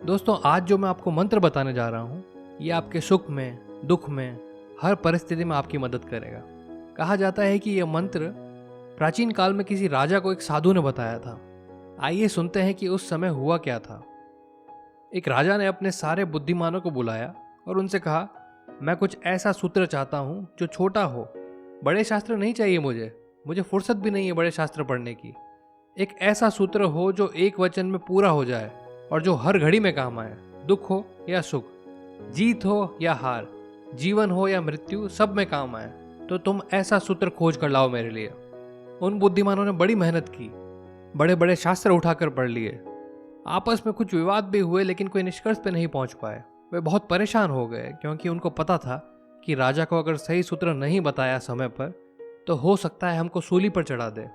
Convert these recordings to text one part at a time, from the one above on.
दोस्तों, आज जो मैं आपको मंत्र बताने जा रहा हूँ ये आपके सुख में, दुख में, हर परिस्थिति में आपकी मदद करेगा। कहा जाता है कि यह मंत्र प्राचीन काल में किसी राजा को एक साधु ने बताया था। आइए सुनते हैं कि उस समय हुआ क्या था। एक राजा ने अपने सारे बुद्धिमानों को बुलाया और उनसे कहा, मैं कुछ ऐसा सूत्र चाहता हूँ जो छोटा हो। बड़े शास्त्र नहीं चाहिए मुझे फुर्सत भी नहीं है बड़े शास्त्र पढ़ने की। एक ऐसा सूत्र हो जो एक वचन में पूरा हो जाए और जो हर घड़ी में काम आए। दुख हो या सुख, जीत हो या हार, जीवन हो या मृत्यु, सब में काम आए। तो तुम ऐसा सूत्र खोज कर लाओ मेरे लिए। उन बुद्धिमानों ने बड़ी मेहनत की, बड़े बड़े शास्त्र उठाकर पढ़ लिए। आपस में कुछ विवाद भी हुए लेकिन कोई निष्कर्ष पे नहीं पहुंच पाए। वे बहुत परेशान हो गए क्योंकि उनको पता था कि राजा को अगर सही सूत्र नहीं बताया समय पर तो हो सकता है हमको सूली पर चढ़ा दे।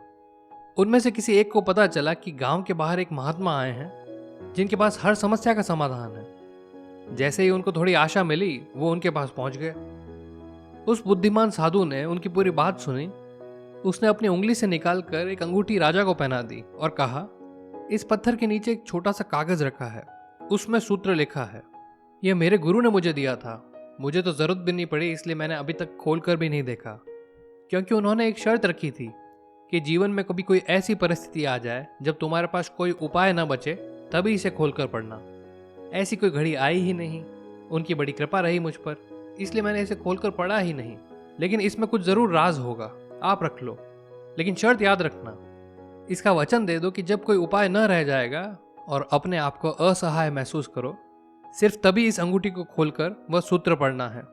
उनमें से किसी एक को पता चला कि गांव के बाहर एक महात्मा आए हैं जिनके पास हर समस्या का समाधान है। जैसे ही उनको थोड़ी आशा मिली वो उनके पास पहुंच गए। उस बुद्धिमान साधु ने उनकी पूरी बात सुनी। उसने अपनी उंगली से निकालकर एक अंगूठी राजा को पहना दी और कहा, इस पत्थर के नीचे एक छोटा सा कागज रखा है, उसमें सूत्र लिखा है। यह मेरे गुरु ने मुझे दिया था। मुझे तो जरूरत भी नहीं पड़ी, इसलिए मैंने अभी तक खोलकर भी नहीं देखा, क्योंकि उन्होंने एक शर्त रखी थी कि जीवन में कभी कोई ऐसी परिस्थिति आ जाए जब तुम्हारे पास कोई उपाय न बचे तभी इसे खोलकर पढ़ना। ऐसी कोई घड़ी आई ही नहीं। उनकी बड़ी कृपा रही मुझ पर, इसलिए मैंने इसे खोलकर पढ़ा ही नहीं। लेकिन इसमें कुछ जरूर राज होगा, आप रख लो। लेकिन शर्त याद रखना, इसका वचन दे दो कि जब कोई उपाय न रह जाएगा और अपने आप को असहाय महसूस करो, सिर्फ तभी इस अंगूठी को खोलकर वह सूत्र पढ़ना है,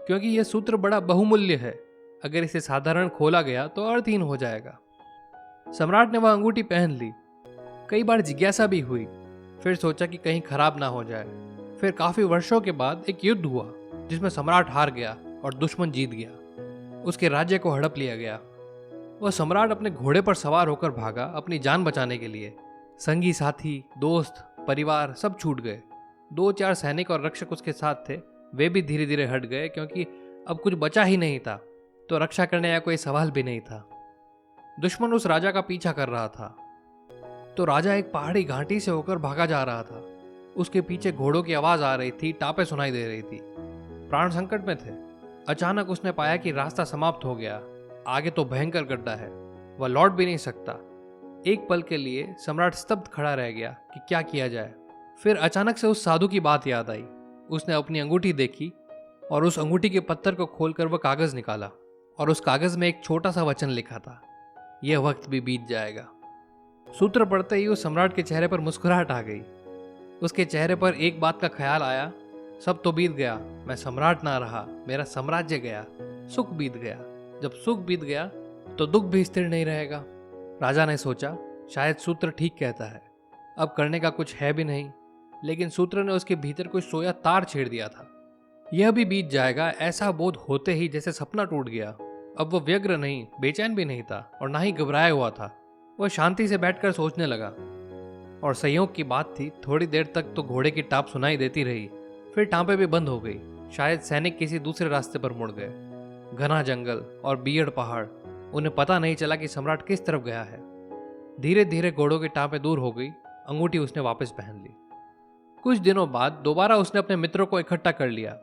क्योंकि यह सूत्र बड़ा बहुमूल्य है। अगर इसे साधारण खोला गया तो अर्थहीन हो जाएगा। सम्राट ने वह अंगूठी पहन ली। कई बार जिज्ञासा भी हुई, फिर सोचा कि कहीं खराब ना हो जाए। फिर काफी वर्षों के बाद एक युद्ध हुआ जिसमें सम्राट हार गया और दुश्मन जीत गया। उसके राज्य को हड़प लिया गया। वह सम्राट अपने घोड़े पर सवार होकर भागा अपनी जान बचाने के लिए। संगी साथी, दोस्त, परिवार सब छूट गए। 2-4 सैनिक और रक्षक उसके साथ थे, वे भी धीरे धीरे हट गए क्योंकि अब कुछ बचा ही नहीं था, तो रक्षा करने का कोई सवाल भी नहीं था। दुश्मन उस राजा का पीछा कर रहा था। तो राजा एक पहाड़ी घाटी से होकर भागा जा रहा था। उसके पीछे घोड़ों की आवाज आ रही थी, टापें सुनाई दे रही थी। प्राण संकट में थे। अचानक उसने पाया कि रास्ता समाप्त हो गया। आगे तो भयंकर गड्ढा है, वह लौट भी नहीं सकता। एक पल के लिए सम्राट स्तब्ध खड़ा रह गया कि क्या किया जाए। फिर अचानक से उस साधु की बात याद आई। उसने अपनी अंगूठी देखी और उस अंगूठी के पत्थर को खोलकर वह कागज निकाला और उस कागज में एक छोटा सा वचन लिखा था, यह वक्त भी बीत जाएगा। सूत्र पढ़ते ही उस सम्राट के चेहरे पर मुस्कुराहट आ गई। उसके चेहरे पर एक बात का ख्याल आया, सब तो बीत गया, मैं सम्राट ना रहा, मेरा साम्राज्य गया, सुख बीत गया। जब सुख बीत गया तो दुख भी स्थिर नहीं रहेगा। राजा ने सोचा, शायद सूत्र ठीक कहता है, अब करने का कुछ है भी नहीं। लेकिन सूत्र ने उसके भीतर कोई सोया तार छेड़ दिया था। यह भी बीत जाएगा, ऐसा बोध होते ही जैसे सपना टूट गया। अब वो व्यग्र नहीं, बेचैन भी नहीं था और ना ही घबराया हुआ था। वह शांति से बैठकर सोचने लगा। और संयोग की बात थी, थोड़ी देर तक तो घोड़े की टाप सुनाई देती रही, फिर टापें भी बंद हो गई। शायद सैनिक किसी दूसरे रास्ते पर मुड़ गए। घना जंगल और बीहड़ पहाड़, उन्हें पता नहीं चला कि सम्राट किस तरफ गया है। धीरे धीरे घोड़ों की टापें दूर हो गई। अंगूठी उसने वापस पहन ली। कुछ दिनों बाद दोबारा उसने अपने मित्रों को इकट्ठा कर लिया।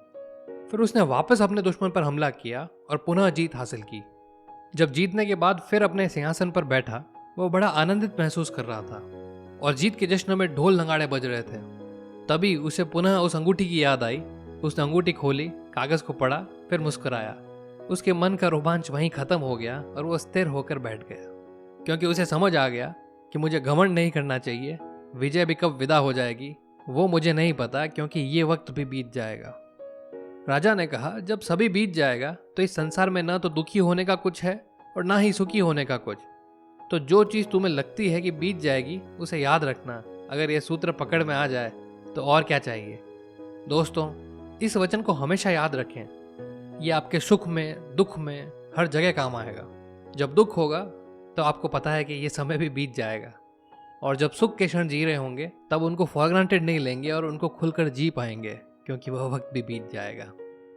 फिर उसने वापस अपने दुश्मन पर हमला किया और पुनः जीत हासिल की। जब जीतने के बाद फिर अपने सिंहासन पर बैठा, वो बड़ा आनंदित महसूस कर रहा था और जीत के जश्न में ढोल नगाड़े बज रहे थे। तभी उसे पुनः उस अंगूठी की याद आई। उसने अंगूठी खोली, कागज को पढ़ा, फिर मुस्कुराया। उसके मन का रोमांच वहीं खत्म हो गया और वो स्थिर होकर बैठ गया, क्योंकि उसे समझ आ गया कि मुझे घमंड नहीं करना चाहिए। विजय भी कब विदा हो जाएगी वो मुझे नहीं पता, क्योंकि ये वक्त भी बीत जाएगा। राजा ने कहा, जब सभी बीत जाएगा तो इस संसार में ना तो दुखी होने का कुछ है और ना ही सुखी होने का कुछ। तो जो चीज तुम्हें लगती है कि बीत जाएगी उसे याद रखना। अगर यह सूत्र पकड़ में आ जाए तो और क्या चाहिए। दोस्तों, इस वचन को हमेशा याद रखें। यह आपके सुख में, दुख में, हर जगह काम आएगा। जब दुख होगा तो आपको पता है कि यह समय भी बीत जाएगा, और जब सुख के क्षण जी रहे होंगे तब उनको फॉर ग्रांटेड नहीं लेंगे और उनको खुलकर जी पाएंगे, क्योंकि वह वक्त भी बीत जाएगा।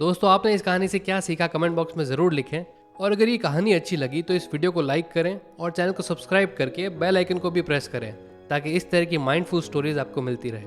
दोस्तों, आपने इस कहानी से क्या सीखा कमेंट बॉक्स में ज़रूर लिखें। और अगर ये कहानी अच्छी लगी तो इस वीडियो को लाइक करें और चैनल को सब्सक्राइब करके बेल आइकन को भी प्रेस करें, ताकि इस तरह की माइंडफुल स्टोरीज आपको मिलती रहे।